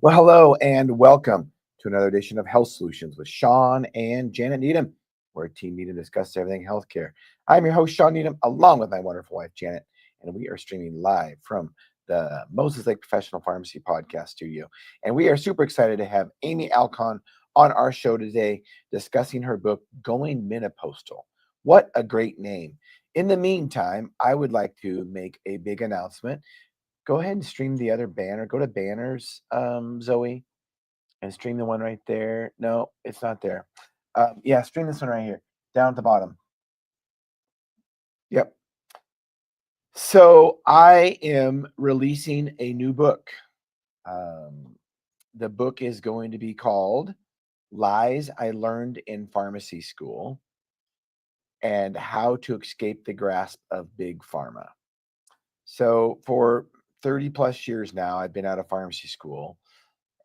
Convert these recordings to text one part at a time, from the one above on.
Well, hello and welcome to another edition of Health Solutions with Shawn and Janet Needham. We're a team meeting to discuss everything healthcare. I'm your host, Shawn Needham, along with my wonderful wife, Janet, and we are streaming live from the Moses Lake Professional Pharmacy Podcast Studio. And we are super excited to have Amy Alkon on our show today discussing her book, Going Menopostal. What a great name. In the meantime, I would like to make a big announcement. Go ahead and stream the other banner. Go to banners, Zoe, and stream the one right there. No, it's not there. Yeah, stream this one right here, down at the bottom. Yep. So I am releasing a new book. The book is going to be called Lies I Learned in Pharmacy School and How to Escape the Grasp of Big Pharma. So for 30 plus years now, I've been out of pharmacy school.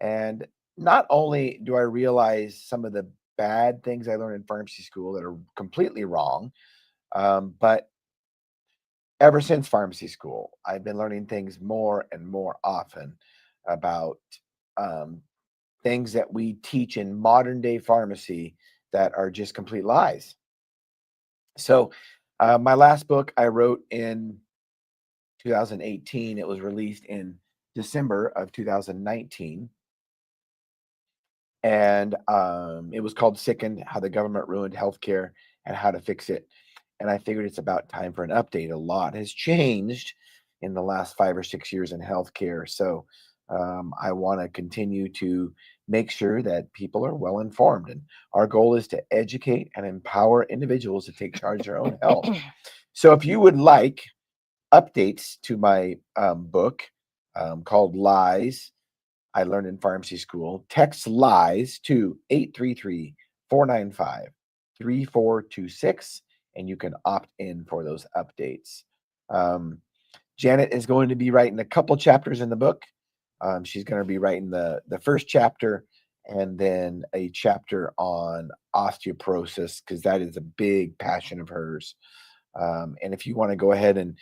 And not only do I realize some of the bad things I learned in pharmacy school that are completely wrong, but ever since pharmacy school, I've been learning things more and more often about things that we teach in modern day pharmacy that are just complete lies. So my last book I wrote in 2018. It was released in December of 2019. And it was called Sickened, How the Government Ruined Healthcare and How to Fix It. And I figured it's about time for an update. A lot has changed in the last 5 or 6 years in healthcare. So I want to continue to make sure that people are well informed. And our goal is to educate and empower individuals to take charge of their own health. So if you would like updates to my book called Lies I Learned in Pharmacy School, text LIES to 833-495-3426, and you can opt in for those updates. Janet is going to be writing a couple chapters in the book. She's going to be writing the first chapter and then a chapter on osteoporosis, because that is a big passion of hers. And if you want to go ahead and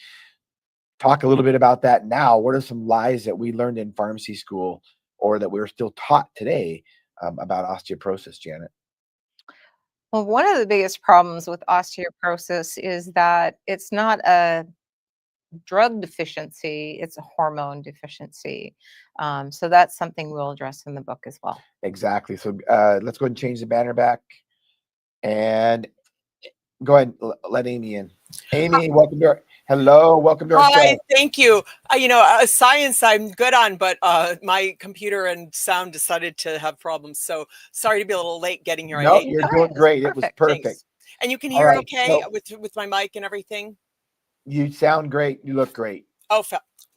talk a little bit about that now, what are some lies that we learned in pharmacy school or that we're still taught today about osteoporosis, Janet? Well, one of the biggest problems with osteoporosis is that it's not a drug deficiency, it's a hormone deficiency. So that's something we'll address in the book as well. Exactly. So let's go ahead and change the banner back. And go ahead and let Amy in. Amy, welcome to our show. Hi, thank you. Science I'm good on, but my computer and sound decided to have problems. So sorry to be a little late getting here. No, you're doing great. It was perfect. Thanks. And you can hear okay with my mic and everything? You sound great. You look great. Oh,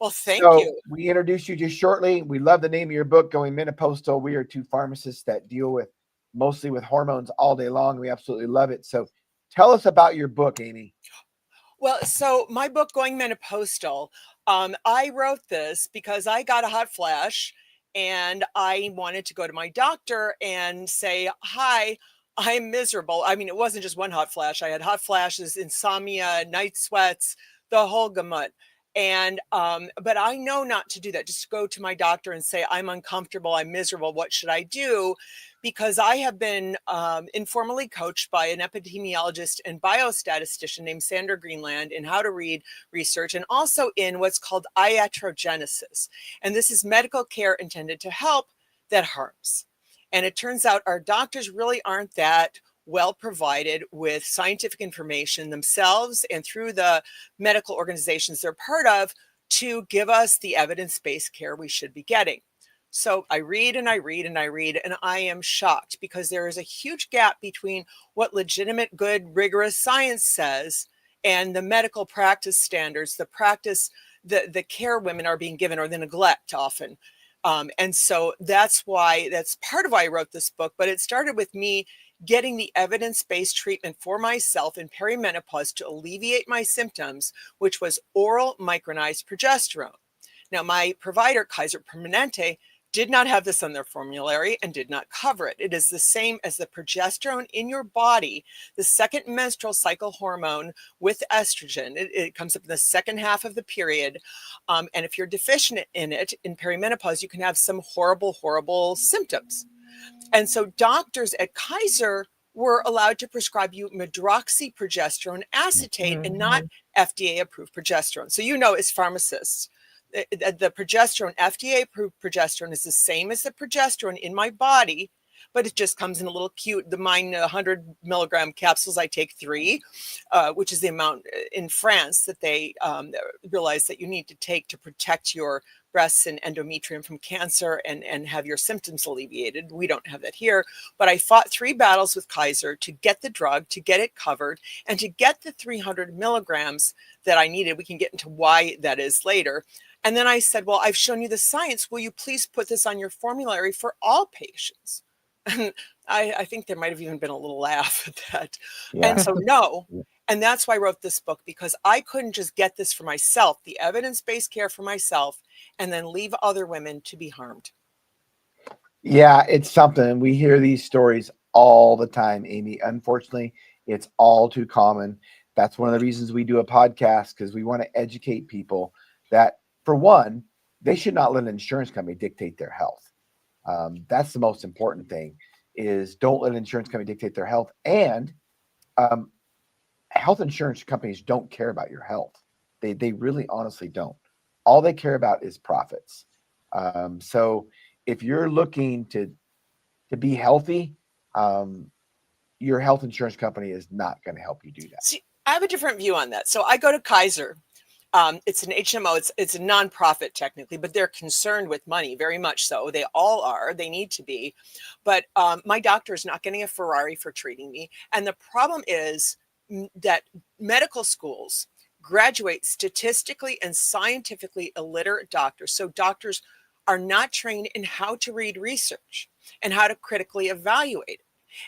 well, thank you. We introduced you just shortly. We love the name of your book, Going Menopostal. We are two pharmacists that deal mostly with hormones all day long. We absolutely love it. So tell us about your book, Amy. Well, so my book, Going Menopostal, I wrote this because I got a hot flash and I wanted to go to my doctor and say, hi, I'm miserable. I mean, it wasn't just one hot flash. I had hot flashes, insomnia, night sweats, the whole gamut. And, but I know not to do that, just to go to my doctor and say, I'm uncomfortable, I'm miserable, what should I do? Because I have been informally coached by an epidemiologist and biostatistician named Sandra Greenland in how to read research and also in what's called iatrogenesis. And this is medical care intended to help that harms. And it turns out our doctors really aren't that well provided with scientific information themselves and through the medical organizations they're part of to give us the evidence-based care we should be getting. So I read and I read and I read, and I am shocked because there is a huge gap between what legitimate, good, rigorous science says and the medical practice standards, the practice, the care women are being given, or the neglect often. And so that's part of why I wrote this book, but it started with me getting the evidence-based treatment for myself in perimenopause to alleviate my symptoms, which was oral micronized progesterone. Now, my provider, Kaiser Permanente, did not have this on their formulary and did not cover it. It is the same as the progesterone in your body, the second menstrual cycle hormone with estrogen. It comes up in the second half of the period. And if you're deficient in it in perimenopause, you can have some horrible, horrible symptoms. And so doctors at Kaiser were allowed to prescribe you medroxyprogesterone acetate and not FDA approved progesterone. So, as pharmacists, the progesterone, FDA approved progesterone, is the same as the progesterone in my body, but it just comes in a little cute, the mine 100 milligram capsules. I take 3, which is the amount in France that they realize that you need to take to protect your breasts and endometrium from cancer and have your symptoms alleviated. We don't have that here, but I fought 3 battles with Kaiser to get the drug, to get it covered, and to get the 300 milligrams that I needed. We can get into why that is later. And then I said, well, I've shown you the science. Will you please put this on your formulary for all patients? And I think there might have even been a little laugh at that. Yeah. And so no. And that's why I wrote this book, because I couldn't just get this for myself, the evidence-based care for myself, and then leave other women to be harmed. Yeah, it's something. We hear these stories all the time, Amy. Unfortunately, it's all too common. That's one of the reasons we do a podcast, because we want to educate people that, for one, they should not let an insurance company dictate their health. That's the most important thing, is don't let an insurance company dictate their health. And health insurance companies don't care about your health. They really honestly don't. All they care about is profits. So if you're looking to be healthy, your health insurance company is not going to help you do that. See, I have a different view on that. So I go to Kaiser. It's an HMO. It's a nonprofit technically, but they're concerned with money, very much so. They all are. They need to be. But my doctor is not getting a Ferrari for treating me. And the problem is that medical schools graduate statistically and scientifically illiterate doctors. So doctors are not trained in how to read research and how to critically evaluate it.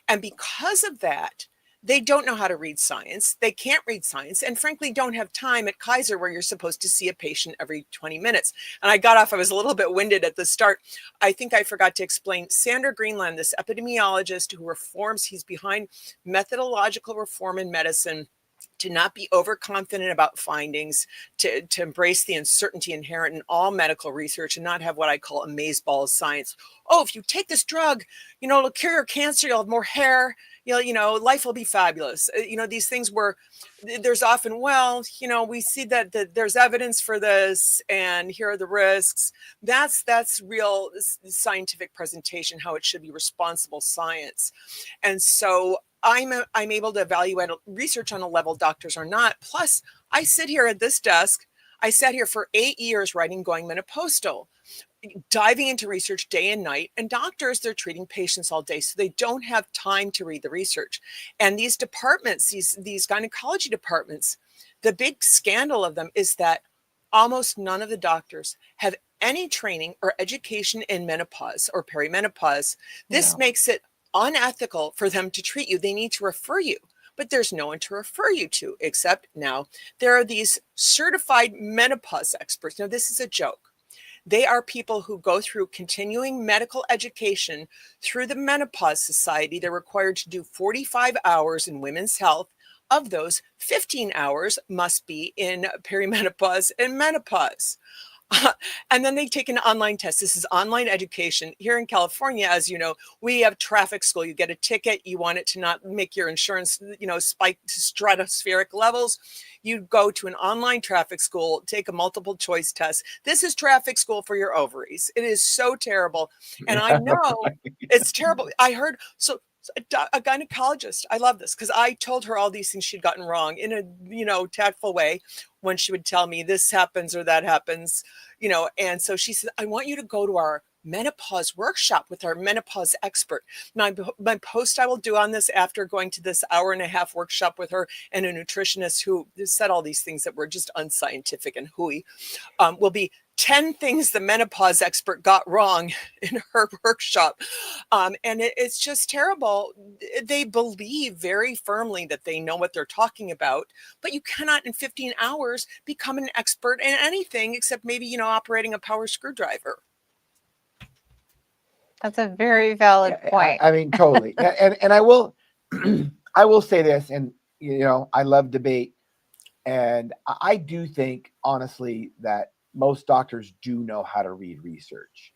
And because of that, they don't know how to read science. They can't read science, and frankly, don't have time at Kaiser, where you're supposed to see a patient every 20 minutes. And I got off, I was a little bit winded at the start. I think I forgot to explain Sander Greenland, this epidemiologist who reforms, he's behind methodological reform in medicine, to not be overconfident about findings, to embrace the uncertainty inherent in all medical research and not have what I call a maze-ball of science. Oh, if you take this drug, it'll cure your cancer, you'll have more hair, life will be fabulous. These things where there's often, we see that there's evidence for this and here are the risks. That's real scientific presentation, how it should be responsible science. And so I'm able to evaluate research on a level doctors are not. Plus, I sit here at this desk. I sat here for 8 years writing Going Menopostal, diving into research day and night. And doctors, they're treating patients all day, so they don't have time to read the research. And these departments, these gynecology departments, the big scandal of them is that almost none of the doctors have any training or education in menopause or perimenopause. This makes it unethical for them to treat you. They need to refer you, but there's no one to refer you to, except now there are these certified menopause experts. Now, this is a joke. They are people who go through continuing medical education through the Menopause Society. They're required to do 45 hours in women's health. Of those, 15 hours must be in perimenopause and menopause. And then they take an online test. This is online education. Here in California, as you know, we have traffic school. You get a ticket. You want it to not make your insurance, spike to stratospheric levels. You go to an online traffic school, take a multiple choice test. This is traffic school for your ovaries. It is so terrible. And I know it's terrible. I heard, a gynecologist, I love this, because I told her all these things she'd gotten wrong in a, tactful way when she would tell me this happens or that happens, and so she said, I want you to go to our menopause workshop with our menopause expert. My post I will do on this after going to this 1.5-hour workshop with her and a nutritionist who said all these things that were just unscientific and hooey, will be 10 things the menopause expert got wrong in her workshop. And it's just terrible. They believe very firmly that they know what they're talking about, but you cannot in 15 hours become an expert in anything except maybe, operating a power screwdriver. That's a very valid Yeah, point. I mean, totally. And I will, I will say this, and I love debate, and I do think honestly that most doctors do know how to read research.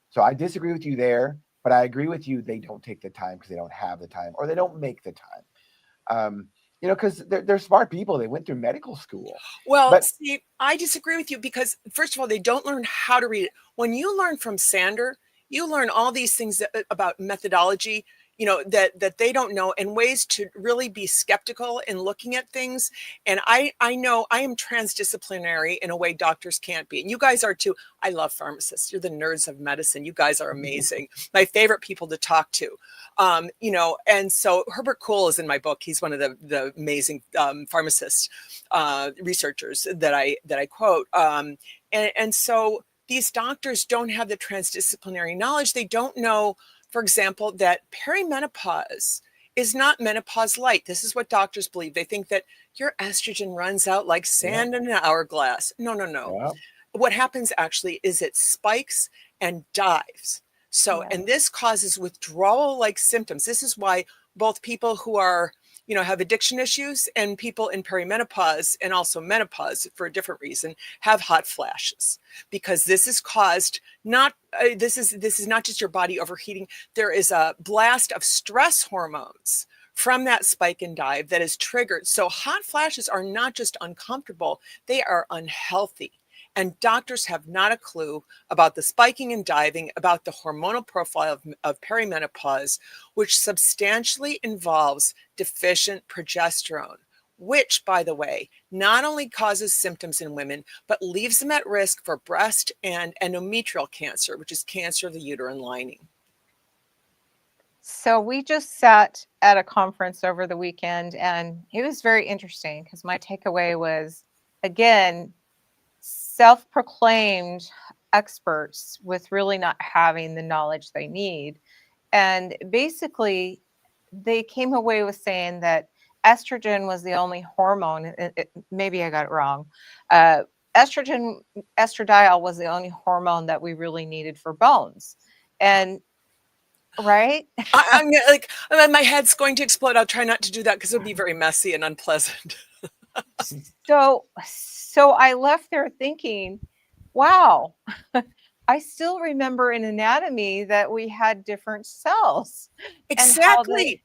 So I disagree with you there, but I agree with you. They don't take the time because they don't have the time, or they don't make the time. Because they're smart people. They went through medical school. Well, But see, I disagree with you because, first of all, they don't learn how to read it. When you learn from Sander, you learn all these things about methodology, that they don't know, and ways to really be skeptical in looking at things. And I know I am transdisciplinary in a way doctors can't be. And you guys are too. I love pharmacists. You're the nerds of medicine. You guys are amazing. My favorite people to talk to. And so Herbert Kuhl is in my book. He's one of the amazing pharmacists, researchers that I quote. And so these doctors don't have the transdisciplinary knowledge. They don't know, for example, that perimenopause is not menopause light. This is what doctors believe. They think that your estrogen runs out like sand in an hourglass. No. yeah, What happens actually is it spikes and dives. So, Yeah. and this causes withdrawal-like symptoms. This is why both people who are, have addiction issues and people in perimenopause and also menopause for a different reason have hot flashes, because this is caused this is not just your body overheating. There is a blast of stress hormones from that spike and dive that is triggered. So hot flashes are not just uncomfortable, they are unhealthy. And doctors have not a clue about the spiking and diving, about the hormonal profile of perimenopause, which substantially involves deficient progesterone, which, by the way, not only causes symptoms in women, but leaves them at risk for breast and endometrial cancer, which is cancer of the uterine lining. So we just sat at a conference over the weekend, and it was very interesting because my takeaway was, again, self-proclaimed experts with really not having the knowledge they need. And basically, they came away with saying that estrogen was the only hormone. Maybe I got it wrong. Estradiol was the only hormone that we really needed for bones. And right? I'm like, my head's going to explode. I'll try not to do that because it would be very messy and unpleasant. So I left there thinking, wow, I still remember in anatomy that we had different cells and how they,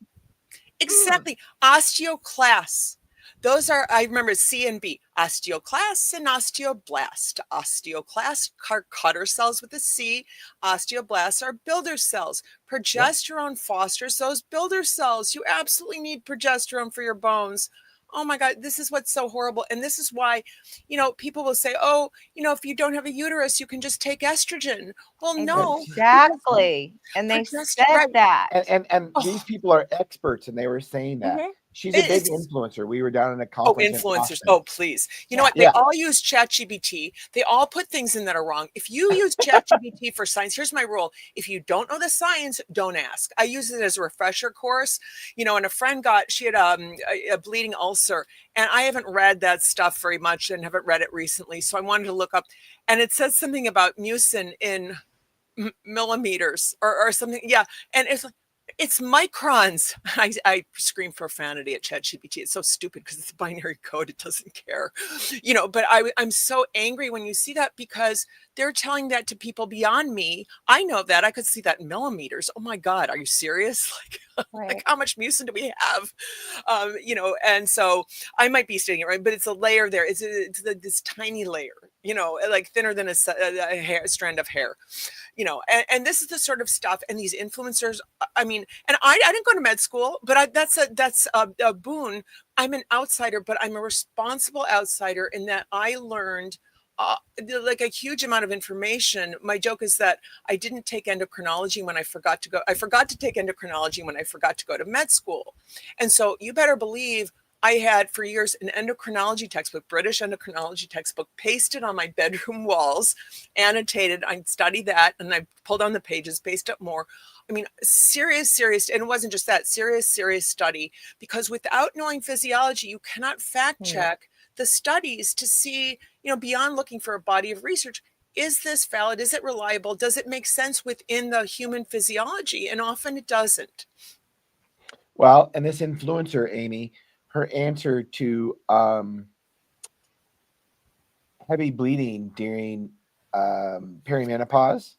Exactly. Osteoclasts. Those are, I remember C and B, osteoclasts and osteoblast. Osteoclasts are cutter cells with a C. Osteoblasts are builder cells. Progesterone fosters those builder cells. You absolutely need progesterone for your bones. Oh my God, this is what's so horrible. And this is why, people will say, oh, if you don't have a uterus, you can just take estrogen. Well, no. exactly. And they said Right. that. and these people are experts, and they were saying that. Mhm. She's a big It's- influencer. We were down in a Oh, conference in influencers. Austin. Oh, please. You know what? They all use ChatGPT. They all put things in that are wrong. If you use ChatGPT for science, here's my rule. If you don't know the science, don't ask. I use it as a refresher course. And a friend she had a bleeding ulcer, and I haven't read that stuff very much and haven't read it recently. So I wanted to look up, and it says something about mucin in millimeters or something. Yeah. And it's microns. I scream profanity at ChatGPT. It's so stupid because it's a binary code. It doesn't care, but I'm so angry when you see that, because they're telling that to people beyond me. I know that. I could see that in millimeters. Oh my God. Are you serious? Like how much mucin do we have? And so I might be stating it right, but it's a layer there. It's this tiny layer, like thinner than a strand of hair. And this is the sort of stuff, and these influencers, I mean, and I didn't go to med school, but that's a boon. I'm an outsider, but I'm a responsible outsider in that I learned like a huge amount of information. My joke is that I didn't take endocrinology when I forgot to go. I forgot to take endocrinology when I forgot to go to med school. And so you better believe I had for years an endocrinology textbook, British endocrinology textbook, pasted on my bedroom walls, annotated. I studied that, and I pulled on the pages, pasted up more. I mean, serious, and it wasn't just that, serious study, because without knowing physiology, you cannot fact check the studies to see, beyond looking for a body of research. is this valid? Is it reliable? Does it make sense within the human physiology? And often it doesn't. Well, and this influencer, Amy, her answer to heavy bleeding during perimenopause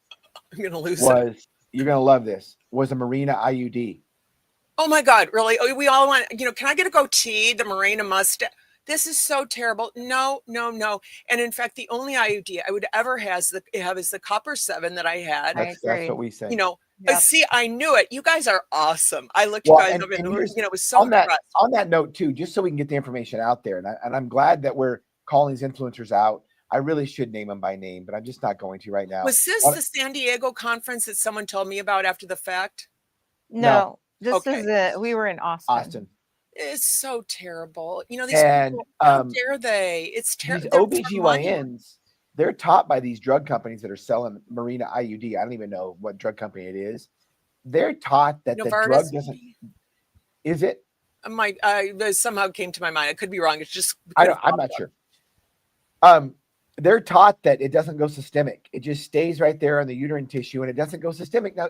I'm going to lose it. was, you're going to love this, was a Mirena IUD. Oh my God, really? Oh, we all want, can I get a goatee, the Mirena mustache? This is so terrible. No, no, no. And in fact, the only IUD I would ever have is the copper 7 that I had. I That's agree. what we say. Yep. See, I knew it. You guys are awesome. I looked Well, you guys and up and here's- was so impressed. On that note too, just so we can get the information out there, and I'm glad that we're calling these influencers out. I really should name them by name, but I'm just not going to right now. Was this the San Diego conference that someone told me about after the fact? No, this Okay. is we were in Austin? It's so terrible. These And, people, how dare they? It's These terrible. OBGYNs, they're taught by these drug companies that are selling Mirena IUD. I don't even know what drug company it is. They're taught that the drug doesn't. Is it? Somehow came to my mind. I could be wrong. It's just I'm not sure. They're taught that it doesn't go systemic. It just stays right there on the uterine tissue, and it doesn't go systemic. Now,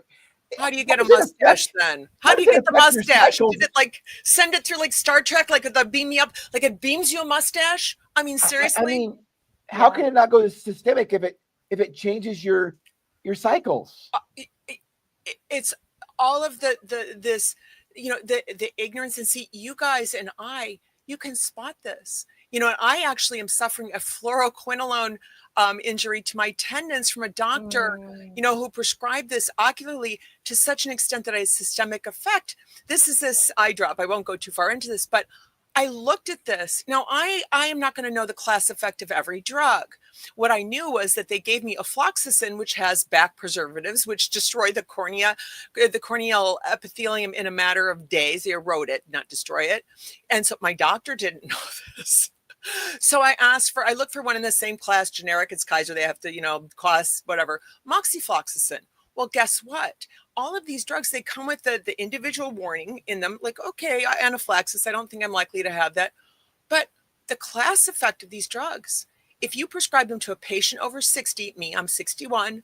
how do you get a mustache then? How do you get the mustache? Did it send it through like Star Trek, like the beam me up, like it beams you a mustache? I mean, seriously. I mean, how can it not go systemic if it changes your cycles? It's all of this, the ignorance. And see, you guys and you can spot this. And I actually am suffering a fluoroquinolone injury to my tendons from a doctor, who prescribed this ocularly to such an extent that I had systemic effect. This is this eye drop. I won't go too far into this, but I looked at this. Now, I am not going to know the class effect of every drug. What I knew was that they gave me afloxacin, which has back preservatives, which destroy the corneal epithelium in a matter of days. They erode it, not destroy it. And so my doctor didn't know this. So I looked for one in the same class, generic, it's Kaiser, they have to, cost whatever, moxifloxacin. Well, guess what? All of these drugs, they come with the individual warning in them, like, okay, anaphylaxis, I don't think I'm likely to have that. But the class effect of these drugs, if you prescribe them to a patient over 60, I'm 61,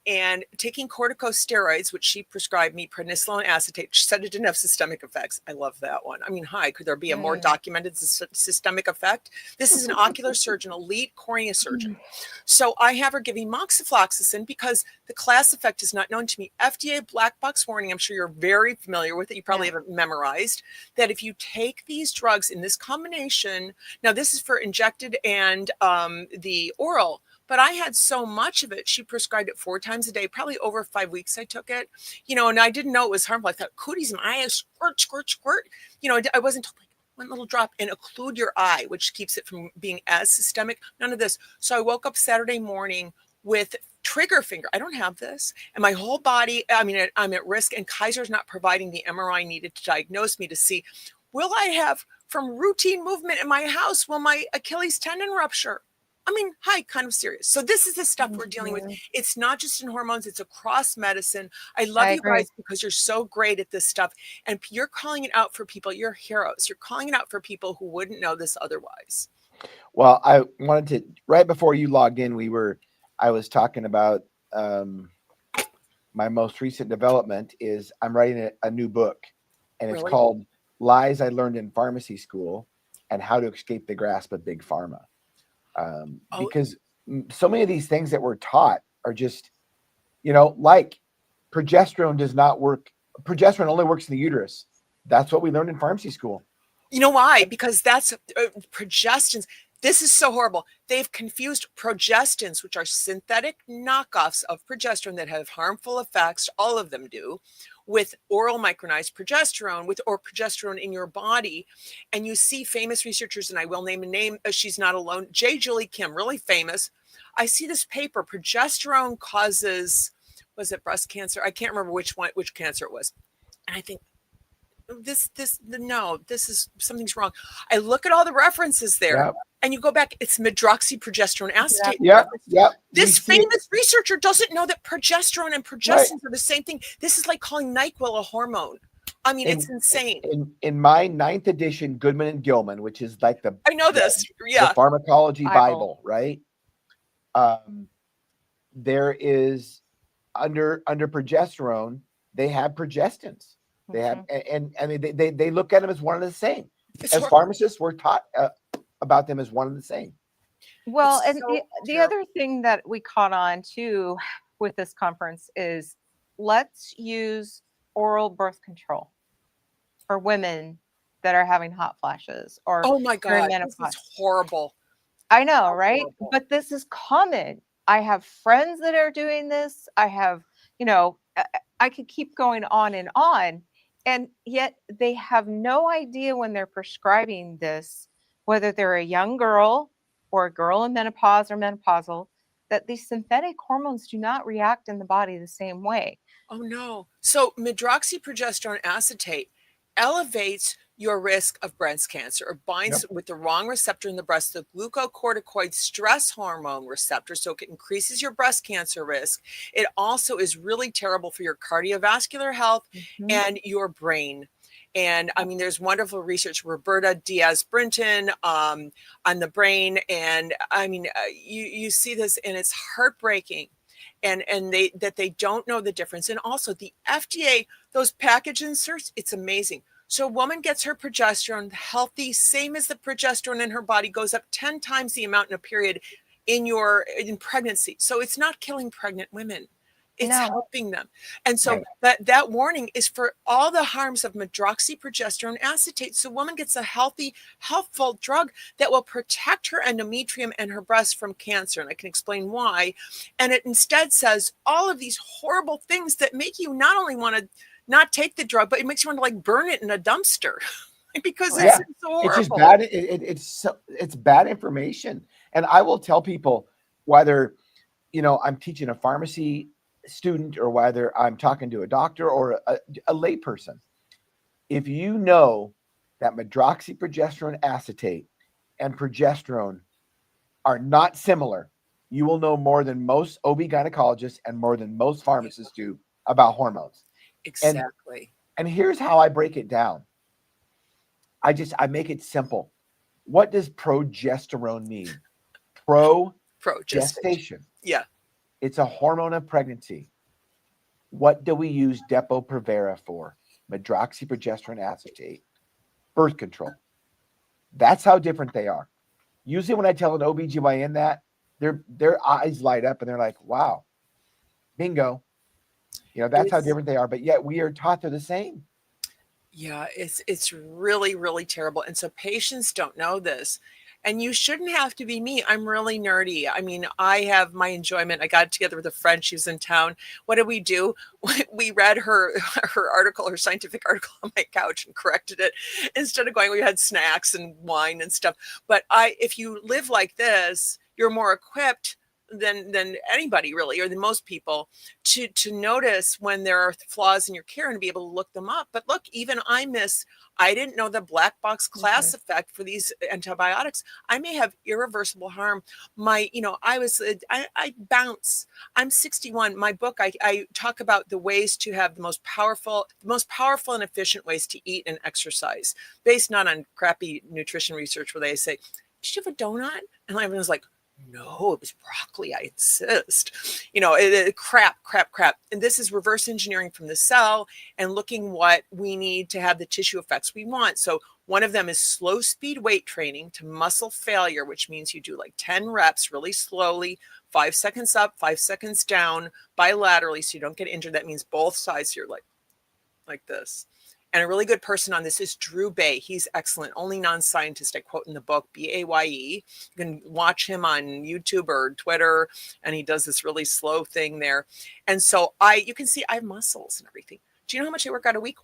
and taking corticosteroids, which she prescribed me, prednisolone acetate, she said it didn't have systemic effects. I love that one. I mean, could there be a more documented systemic effect? This is an ocular surgeon, elite cornea surgeon. So I have her giving moxifloxacin because the class effect is not known to me. FDA black box warning, I'm sure you're very familiar with it. You probably haven't memorized that if you take these drugs in this combination, now this is for injected and the oral, but I had so much of it. She prescribed it 4 times a day, probably over 5 weeks I took it, and I didn't know it was harmful. I thought cooties in my eye, squirt, squirt, squirt. I wasn't told like one little drop and occlude your eye, which keeps it from being as systemic. None of this. So I woke up Saturday morning with trigger finger. I don't have this. And my whole body, I'm at risk, and Kaiser's not providing the MRI needed to diagnose me to see, will I have from routine movement in my house, will my Achilles tendon rupture? Kind of serious. So this is the stuff we're dealing with. It's not just in hormones, it's across medicine. I love you guys because you're so great at this stuff. And you're calling it out for people. You're heroes. You're calling it out for people who wouldn't know this otherwise. Well, I wanted to, right before you logged in, I was talking about my most recent development is I'm writing a new book, and it's called Lies I Learned in Pharmacy School and How to Escape the Grasp of Big Pharma. Because so many of these things that we're taught are just, like progesterone does not work. Progesterone only works in the uterus. That's what we learned in pharmacy school. You know why? Because that's progestins. This is so horrible. They've confused progestins, which are synthetic knockoffs of progesterone that have harmful effects, all of them do, with oral micronized progesterone, or progesterone in your body. And you see famous researchers, and I will name a name, she's not alone, J. Julie Kim, really famous. I see this paper, progesterone causes, was it breast cancer? I can't remember which cancer it was. And I think, something's wrong. I look at all the references there, and you go back, it's medroxyprogesterone acetate. This famous researcher doesn't know that progesterone and progestins are the same thing. This is like calling NyQuil a hormone. It's insane. In my 9th edition Goodman and Gilman, which is like the the pharmacology Bible, right? there is under progesterone, they have progestins. They have, and they look at them as one and the same. As pharmacists, we're taught about them as one and the same. Well, It's and so the other thing that we caught on too with this conference is let's use oral birth control for women that are having hot flashes or oh my God, this perimenopause. is horrible. I know, right? Horrible. But this is common. I have friends that are doing this. I have, I could keep going on. And yet they have no idea when they're prescribing this, whether they're a young girl or a girl in menopause or menopausal, that these synthetic hormones do not react in the body the same way. Oh no. So medroxyprogesterone acetate elevates your risk of breast cancer or binds with the wrong receptor in the breast, the glucocorticoid stress hormone receptor. So it increases your breast cancer risk. It also is really terrible for your cardiovascular health and your brain. And I mean, there's wonderful research, Roberta Diaz-Brinton on the brain. And I mean, you see this and it's heartbreaking. And they don't know the difference. And also the FDA, those package inserts, it's amazing. So a woman gets her progesterone healthy, same as the progesterone in her body goes up 10 times the amount in a period in pregnancy. So it's not killing pregnant women. It's helping them. And so that warning is for all the harms of medroxyprogesterone acetate. So a woman gets a healthy, helpful drug that will protect her endometrium and her breast from cancer. And I can explain why. And it instead says all of these horrible things that make you not only want to not take the drug, but it makes you want to like burn it in a dumpster because it's so horrible. It's just bad. It's bad information. And I will tell people, whether, I'm teaching a pharmacy student or whether I'm talking to a doctor or a lay person, if you know that medroxyprogesterone acetate and progesterone are not similar, you will know more than most OB gynecologists and more than most pharmacists do about hormones. Exactly. And here's how I break it down. I make it simple. What does progesterone mean? Gestation. Yeah. It's a hormone of pregnancy. What do we use Depo-Provera for? Medroxyprogesterone acetate. Birth control. That's how different they are. Usually when I tell an OBGYN that, their eyes light up and they're like, wow, bingo. That's how different they are. But yet we are taught they're the same. Yeah, it's really, really terrible. And so patients don't know this. And you shouldn't have to be me. I'm really nerdy. I mean, I have my enjoyment. I got together with a friend. She was in town. What did we do? We read her article, her scientific article on my couch and corrected it. Instead of going, we had snacks and wine and stuff. But if you live like this, you're more equipped than anybody really, or than most people, to notice when there are flaws in your care and to be able to look them up. But look, even I didn't know the black box class effect for these antibiotics. I may have irreversible harm. I bounce. I'm 61. My book, I talk about the ways to have the most powerful and efficient ways to eat and exercise, based not on crappy nutrition research where they say, did you have a donut? And everyone's like, no, it was broccoli. I insist. Crap. And this is reverse engineering from the cell and looking what we need to have the tissue effects we want. So one of them is slow speed weight training to muscle failure, which means you do like 10 reps really slowly, 5 seconds up, 5 seconds down bilaterally so you don't get injured. That means both sides. You're like this. And a really good person on this is Drew Bay. He's excellent. Only non-scientist I quote in the book, Baye. You can watch him on YouTube or Twitter, and he does this really slow thing there. And so you can see I have muscles and everything. Do you know how much I work out a week?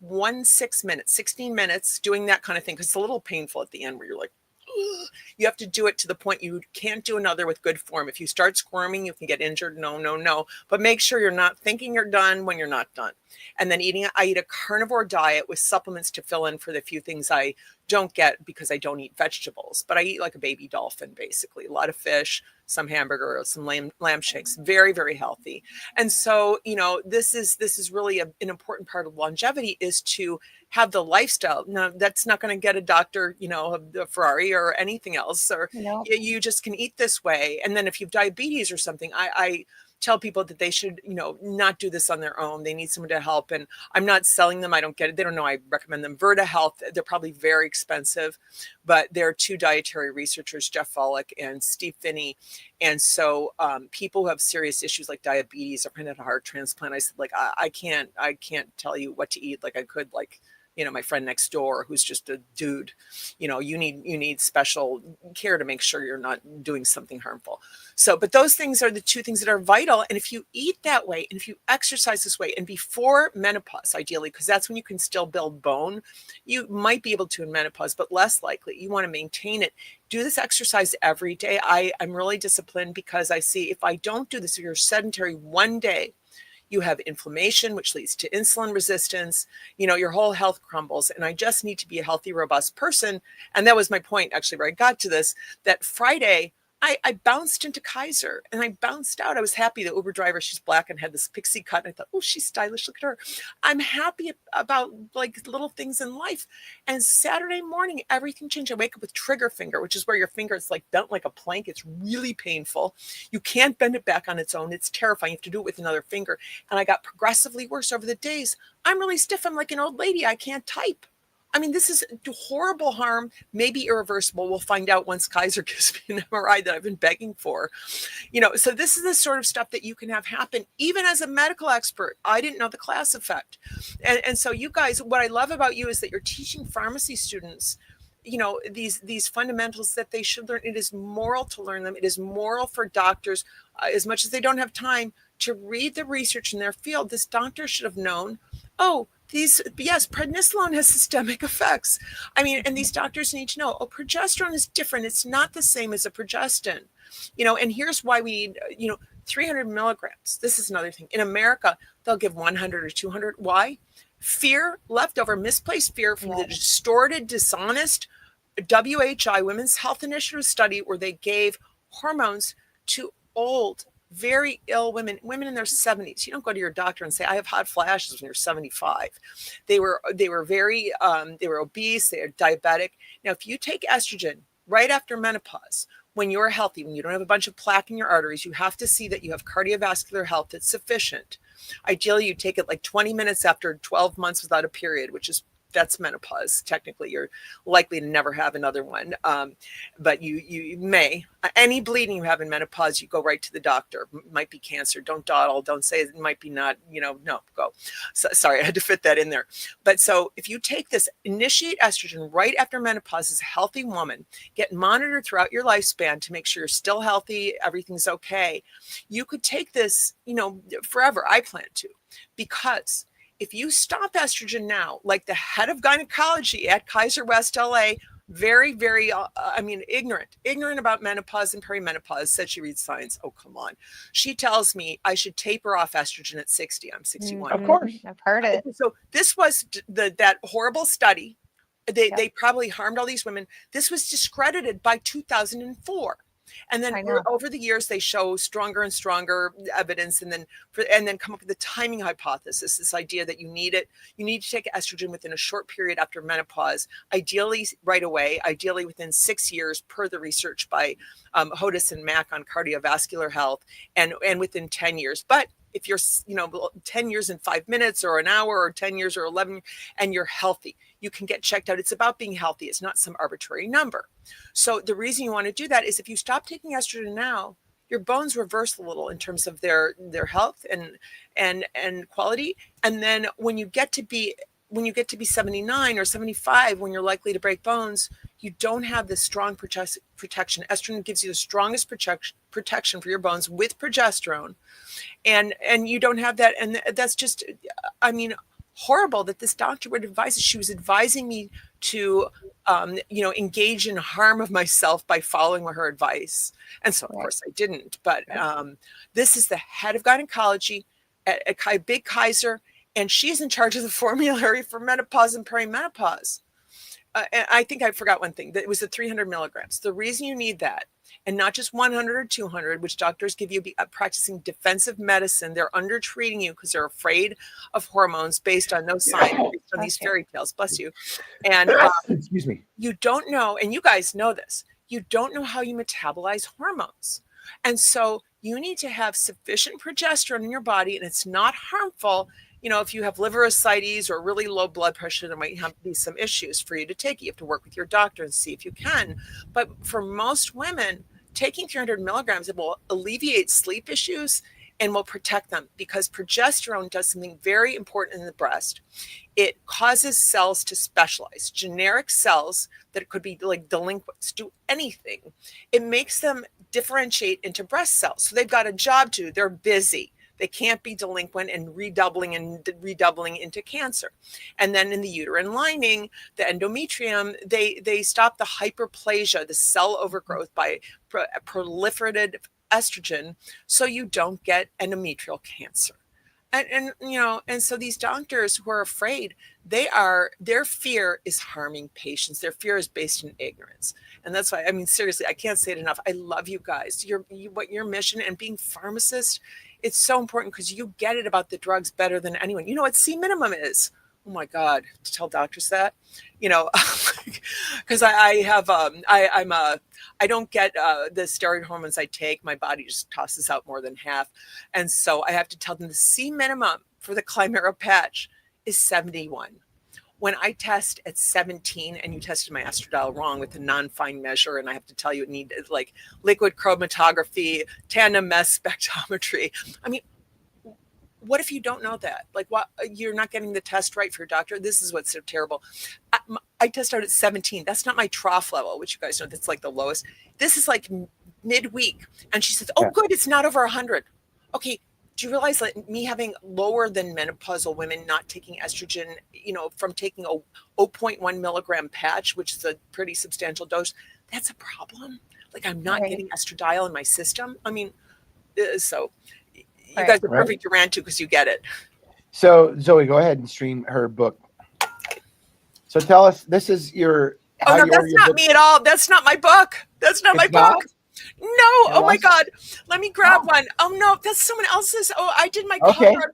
16 minutes doing that kind of thing. Because it's a little painful at the end where you're like, ugh. You have to do it to the point you can't do another with good form. If you start squirming, you can get injured. No. But make sure you're not thinking you're done when you're not done. And then I eat a carnivore diet with supplements to fill in for the few things I don't get because I don't eat vegetables. But I eat like a baby dolphin, basically. A lot of fish, some hamburger, some lamb shakes. Very, very healthy. And so, this is really an important part of longevity, is to have the lifestyle. Now, that's not going to get a doctor, a Ferrari or anything else. Or you just can eat this way. And then if you have diabetes or something, I tell people that they should, not do this on their own. They need someone to help. And I'm not selling them. I don't get it. They don't know I recommend them. Verta Health, they're probably very expensive, but there are two dietary researchers, Jeff Volek and Steve Finney. And so people who have serious issues like diabetes or kind of a heart transplant, I said, like, I can't tell you what to eat like I could, like, my friend next door who's just a dude. You need special care to make sure you're not doing something harmful. So, but those things are the two things that are vital. And if you eat that way, and if you exercise this way, and before menopause, ideally, because that's when you can still build bone, you might be able to in menopause, but less likely. You want to maintain it. Do this exercise every day. I'm really disciplined because I see if I don't do this, if you're sedentary one day, you have inflammation, which leads to insulin resistance, your whole health crumbles. And I just need to be a healthy, robust person. And that was my point, actually, where I got to this, that Friday, I bounced into Kaiser and I bounced out. I was happy. The Uber driver, she's black and had this pixie cut. And I thought, oh, she's stylish. Look at her. I'm happy about like little things in life. And Saturday morning, everything changed. I wake up with trigger finger, which is where your finger is like bent like a plank. It's really painful. You can't bend it back on its own. It's terrifying. You have to do it with another finger. And I got progressively worse over the days. I'm really stiff. I'm like an old lady. I can't type. I mean, this is horrible harm, maybe irreversible. We'll find out once Kaiser gives me an MRI that I've been begging for. So this is the sort of stuff that you can have happen, even as a medical expert. I didn't know the class effect. And so you guys, what I love about you is that you're teaching pharmacy students, these fundamentals that they should learn. It is moral to learn them. It is moral for doctors, as much as they don't have time, to read the research in their field. This doctor should have known, yes, prednisolone has systemic effects. I mean, and these doctors need to know, progesterone is different. It's not the same as a progestin, and here's why we need, 300 milligrams. This is another thing. In America, they'll give 100 or 200. Why? Fear, leftover, misplaced fear from the distorted, dishonest WHI, Women's Health Initiative study, where they gave hormones to old, very ill women in their 70s. You don't go to your doctor and say, I have hot flashes when you're 75. They were very, they were obese, they are diabetic. Now, if you take estrogen right after menopause, when you're healthy, when you don't have a bunch of plaque in your arteries, you have to see that you have cardiovascular health that's sufficient. Ideally, you take it like 20 minutes after 12 months without a period, that's menopause. Technically, you're likely to never have another one. But you may. Any bleeding you have in menopause, you go right to the doctor. It might be cancer. Don't dawdle. Don't say it might be not, no, go. So, sorry, I had to fit that in there. But so if you take this, initiate estrogen right after menopause as a healthy woman, get monitored throughout your lifespan to make sure you're still healthy, everything's okay. You could take this, forever. I plan to, because if you stop estrogen now, like the head of gynecology at Kaiser West LA, very, very, ignorant about menopause and perimenopause, said she reads science. Oh, come on. She tells me I should taper off estrogen at 60. I'm 61. Of course. I've heard it. So this was that horrible study. They probably harmed all these women. This was discredited by 2004. And then over the years, they show stronger and stronger evidence, and then come up with the timing hypothesis, this idea that you need to take estrogen within a short period after menopause, ideally right away, ideally within 6 years per the research by Hodis and Mack on cardiovascular health, and within 10 years. But if you're 10 years in 5 minutes or an hour, or 10 years or 11, and you're healthy, you can get checked out. It's about being healthy. It's not some arbitrary number. So the reason you want to do that is if you stop taking estrogen now, your bones reverse a little in terms of their health and quality. And then when you get to be 79 or 75, when you're likely to break bones, you don't have this strong protection. Estrogen gives you the strongest protection for your bones with progesterone, and you don't have that. And that's just, horrible that this doctor would advise. She was advising me to, engage in harm of myself by following her advice. And so, of course, I didn't. But this is the head of gynecology at Big Kaiser, and she's in charge of the formulary for menopause and perimenopause. And I think I forgot one thing. That it was the 300 milligrams. The reason you need that, and not just 100 or 200, which doctors give you practicing defensive medicine, they're under-treating you because they're afraid of hormones based on no science, based on these fairy tales. Bless you. And excuse me. You don't know, and you guys know this, you don't know how you metabolize hormones. And so You need to have sufficient progesterone in your body, and it's not harmful. If you have liver ascites or really low blood pressure, there might be some issues for you to take. You have to work with your doctor and see if you can. But for most women, taking 300 milligrams, it will alleviate sleep issues and will protect them, because progesterone does something very important in the breast. It causes cells to specialize. Generic cells that could be like delinquents do anything. It makes them differentiate into breast cells. So they've got a job to do. They're busy. They can't be delinquent and redoubling into cancer. And then in the uterine lining, the endometrium, they stop the hyperplasia, the cell overgrowth, by proliferative estrogen, so you don't get endometrial cancer. And so these doctors who are afraid, their fear is harming patients. Their fear is based in ignorance. And that's why, seriously, I can't say it enough. I love you guys. What your mission, and being pharmacist, it's so important, because you get it about the drugs better than anyone. You know what C minimum is? Oh my God, to tell doctors that, because I don't get the steroid hormones I take. My body just tosses out more than half. And so I have to tell them the C minimum for the Climera patch is 71. When I test at 17 and you tested my estradiol wrong with a non-fine measure, and I have to tell you it needs like liquid chromatography, tandem mass spectrometry. What if you don't know that? Like, what, you're not getting the test right for your doctor? This is what's so terrible. I test out at 17. That's not my trough level, which you guys know, that's like the lowest. This is like midweek. And she says, oh, good, it's not over 100. Okay, do you realize that me having lower than menopausal women not taking estrogen, from taking a 0.1 milligram patch, which is a pretty substantial dose, that's a problem? Like, I'm not getting estradiol in my system? So... You guys are perfect to rant to, because you get it. So Zoe, go ahead and stream her book. So tell us, this is your... Oh, no, that's not me at all. That's not my book. That's not my book. No. Oh my God. Let me grab one. Oh no, that's someone else's. Oh, I did my cover.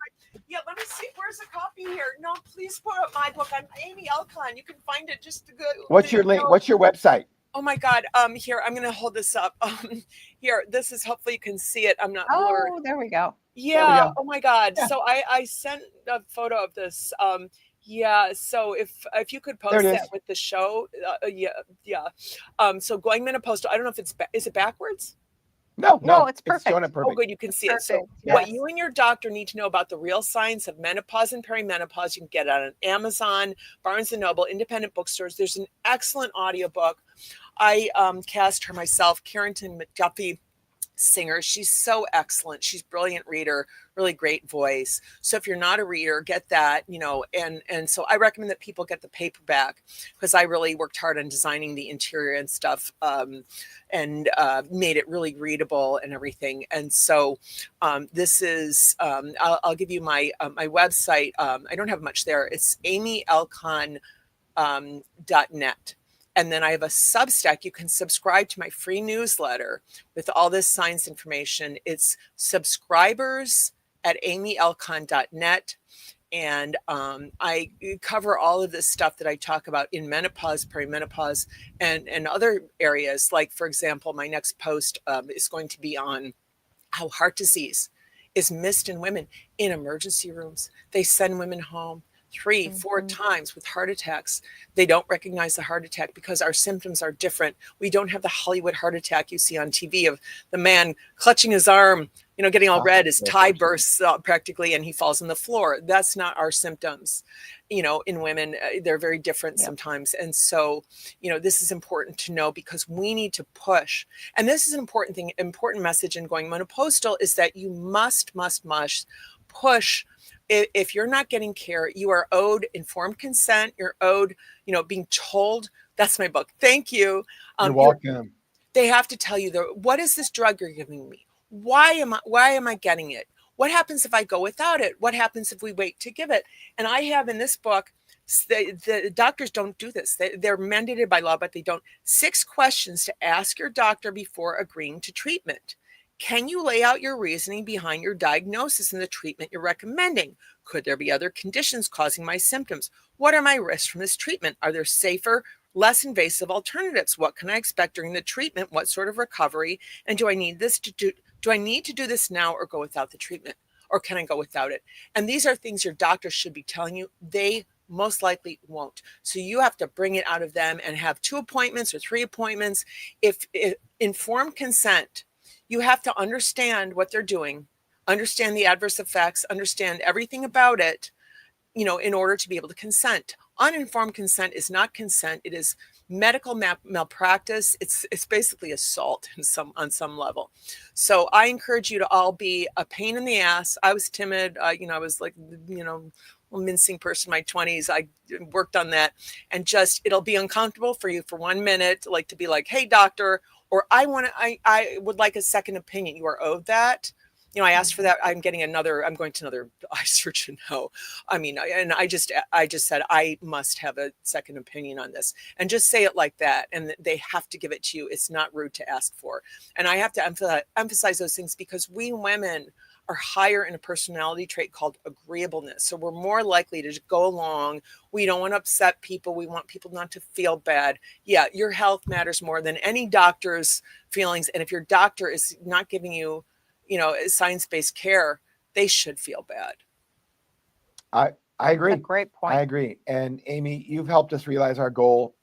Yeah, let me see. Where's the copy here? No, please put up my book. I'm Amy Alkon. You can find it just to go. What's your link? What's your website? Oh my God. Here, I'm going to hold this up. Here, this is, hopefully you can see it. I'm not blurred. Oh, there we go. Yeah. Oh my God. Yeah. So I sent a photo of this. Yeah. So if you could post that with the show. Yeah. So Going Menopostal. I don't know if is it backwards? No, it's perfect. It's showing it perfect. Oh, good. You can see it. So what you and your doctor need to know about the real signs of menopause and perimenopause, you can get it on Amazon, Barnes & Noble, independent bookstores. There's an excellent audiobook. I cast her myself, Carrington McDuffie, singer. She's so excellent. She's a brilliant reader, really great voice. So if you're not a reader, get that, and so I recommend that people get the paperback, because I really worked hard on designing the interior and stuff, and made it really readable and everything. And so this is, I'll give you my my website. I don't have much there. It's amyalkon.net. And then I have a Substack. You can subscribe to my free newsletter with all this science information. It's subscribers at amyalkon.net. And I cover all of this stuff that I talk about in menopause, perimenopause, and other areas. Like, for example, my next post is going to be on how heart disease is missed in women in emergency rooms. They send women home 3-4 times with heart attacks. They don't recognize the heart attack because our symptoms are different. We don't have the Hollywood heart attack you see on TV of the man clutching his arm, getting all red, his tie bursts practically, and he falls on the floor. That's not our symptoms. In women, they're very different sometimes. And so, this is important to know, because we need to push. And this is an important thing, important message in Going Menopostal, is that you must push. If you're not getting care, you are owed informed consent. You're owed, being told. That's my book. Thank you. You're welcome. They have to tell you, what is this drug you're giving me? Why am I getting it? What happens if I go without it? What happens if we wait to give it? And I have in this book, the doctors don't do this. They're mandated by law, but they don't. 6 questions to ask your doctor before agreeing to treatment. Can you lay out your reasoning behind your diagnosis and the treatment you're recommending? Could there be other conditions causing my symptoms? What are my risks from this treatment? Are there safer, less invasive alternatives? What can I expect during the treatment? What sort of recovery? And do I need this to Do I need to do this now or go without the treatment? Or can I go without it? And these are things your doctor should be telling you. They most likely won't. So you have to bring it out of them and have 2 appointments or 3 appointments. If informed consent, you have to understand what they're doing, understand the adverse effects, understand everything about it, in order to be able to consent. Uninformed consent is not consent. It is medical malpractice. It's basically assault on some level. So I encourage you to all be a pain in the ass. I was timid. I was like, a mincing person in my 20s. I worked on that, and just, it'll be uncomfortable for you for 1 minute, like to be like, hey, doctor, or I would like a second opinion. You are owed that. I asked for that. I'm going to another eye surgeon. No, I just said, I must have a second opinion on this, and just say it like that. And they have to give it to you. It's not rude to ask for. And I have to emphasize those things because we women are higher in a personality trait called agreeableness. So we're more likely to just go along. We don't want to upset people. We want people not to feel bad. Yeah, your health matters more than any doctor's feelings. And if your doctor is not giving you science-based care, they should feel bad. I agree. That's a great point. I agree. And Amy, you've helped us realize our goal,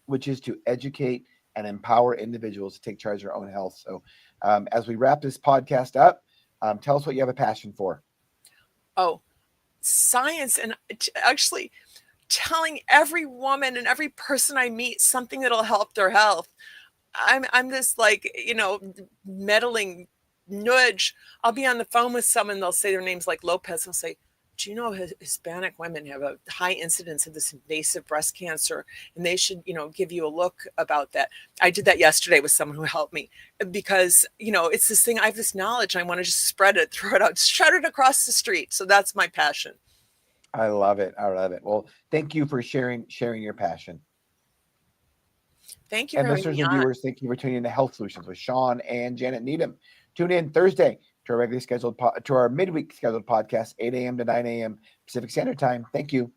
which is to educate and empower individuals to take charge of their own health. So as we wrap this podcast up, tell us what you have a passion for. Oh, science, and actually telling every woman and every person I meet something that'll help their health. I'm this meddling nudge. I'll be on the phone with someone, they'll say their name's like Lopez. I'll say, do you know Hispanic women have a high incidence of this invasive breast cancer, and they should, give you a look about that. I did that yesterday with someone who helped me because, it's this thing, I have this knowledge, and I want to just spread it, throw it out, shout it across the street. So that's my passion. I love it. I love it. Well, thank you for sharing your passion. Thank you and for listeners having and me on. viewers, thank you for tuning in to Health Solutions with Shawn and Janet Needham. Tune in Thursday to our midweek scheduled podcast, 8 a.m. to 9 a.m. Pacific Standard Time. Thank you.